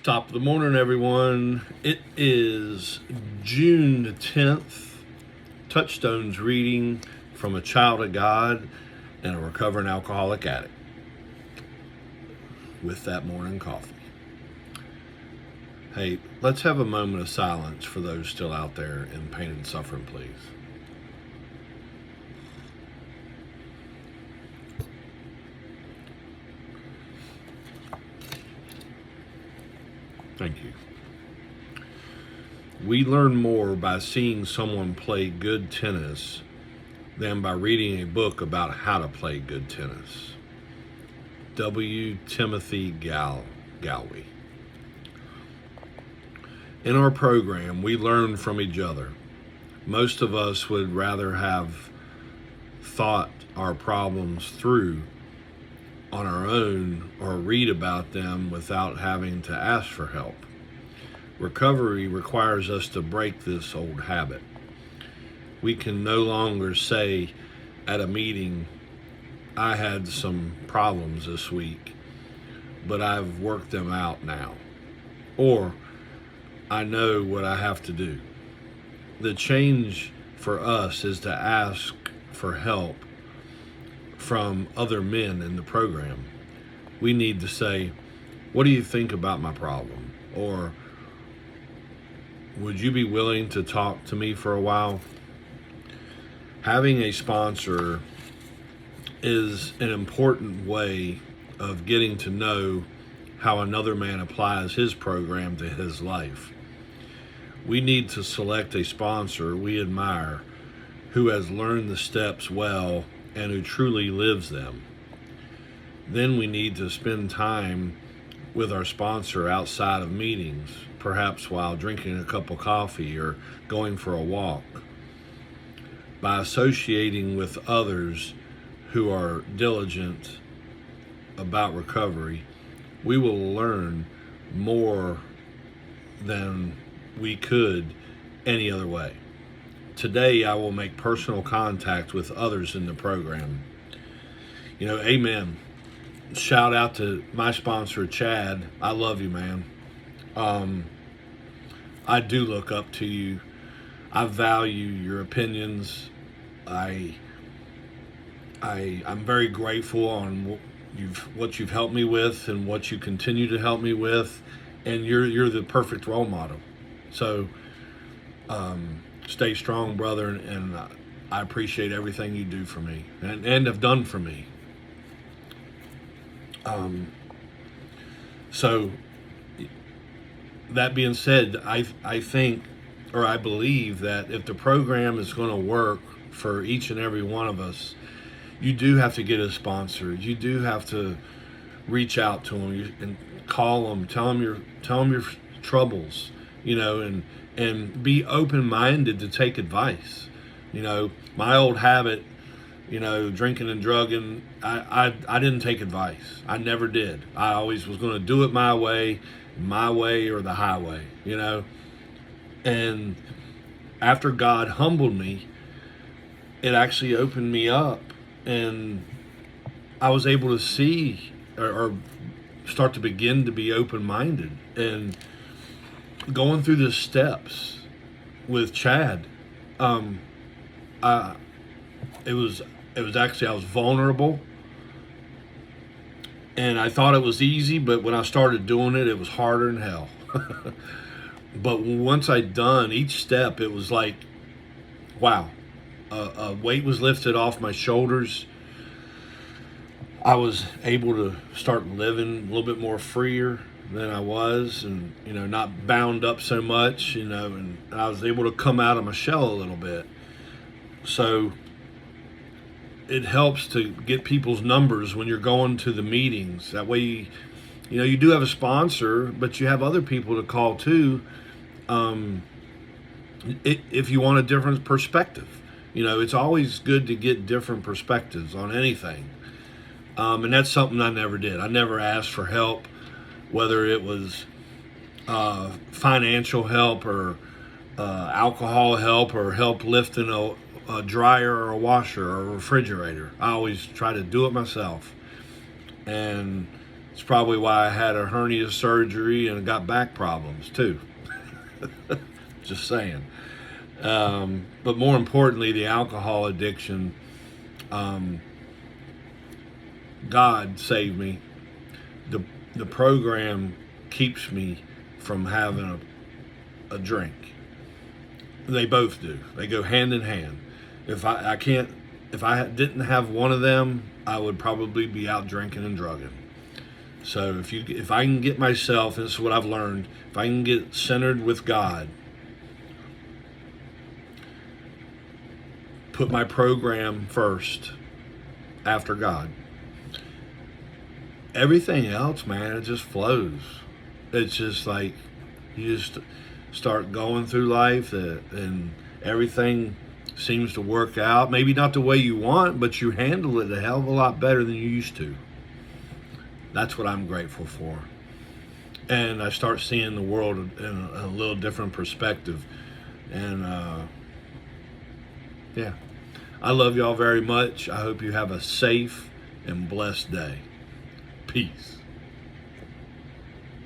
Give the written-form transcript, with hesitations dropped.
Top of the morning, everyone. It is June the 10th. Touchstones reading from a child of God and a recovering alcoholic addict with that morning coffee. Hey, let's have a moment of silence for those still out there in pain and suffering, please. Thank you. We learn more by seeing someone play good tennis than by reading a book about how to play good tennis. W. Timothy Galway. In our program, we learn from each other. Most of us would rather have thought our problems through on our own or read about them without having to ask for help. Recovery requires us to break this old habit. We can no longer say at a meeting, I had some problems this week, but I've worked them out now. Or, I know what I have to do. The change for us is to ask for help from other men in the program. We need to say, what do you think about my problem? Or, would you be willing to talk to me for a while? Having a sponsor is an important way of getting to know how another man applies his program to his life. We need to select a sponsor we admire who has learned the steps well and who truly lives them. Then we need to spend time with our sponsor outside of meetings, perhaps while drinking a cup of coffee or going for a walk. By associating with others who are diligent about recovery, we will learn more than we could any other way. Today, I will make personal contact with others in the program. Amen. Shout out to my sponsor, Chad. I love you, man. I do look up to you. I value your opinions. I'm very grateful on what you've helped me with and what you continue to help me with, and you're the perfect role model. So, stay strong, brother, and I appreciate everything you do for me and have done for me. So that being said, I think, or I believe that if the program is going to work for each and every one of us, you do have to get a sponsor. You do have to reach out to them and call them, tell them your troubles, and be open-minded to take advice. My old habit, drinking and drugging, I didn't take advice. I never did. I always was going to do it my way or the highway, And after God humbled me, it actually opened me up, and I was able to see or start to begin to be open-minded. And going through the steps with Chad, it was actually, I was vulnerable, and I thought it was easy, but when I started doing it, it was harder than hell. But once I'd done each step, it was like, wow, a weight was lifted off my shoulders. I was able to start living a little bit more freer than I was, and not bound up so much, and I was able to come out of my shell a little bit. So it helps to get people's numbers when you're going to the meetings. That way, you do have a sponsor, but you have other people to call too, if you want a different perspective. It's always good to get different perspectives on anything. And that's something I never did. I never asked for help, whether it was financial help or alcohol help or help lifting a dryer or a washer or a refrigerator. I always try to do it myself. And It's probably why I had a hernia surgery and got back problems too. Just saying. But more importantly, the alcohol addiction, God saved me. The program keeps me from having a drink. They both do. They go hand in hand. If I can't, if I didn't have one of them, I would probably be out drinking and drugging. So if I can get myself, and this is what I've learned, if I can get centered with God, put my program first after God, everything else, man, it just flows. It's just like you just start going through life and everything seems to work out. Maybe not the way you want, but you handle it a hell of a lot better than you used to. That's what I'm grateful for. And I start seeing the world in a little different perspective. And yeah, I love y'all very much. I hope you have a safe and blessed day. Peace.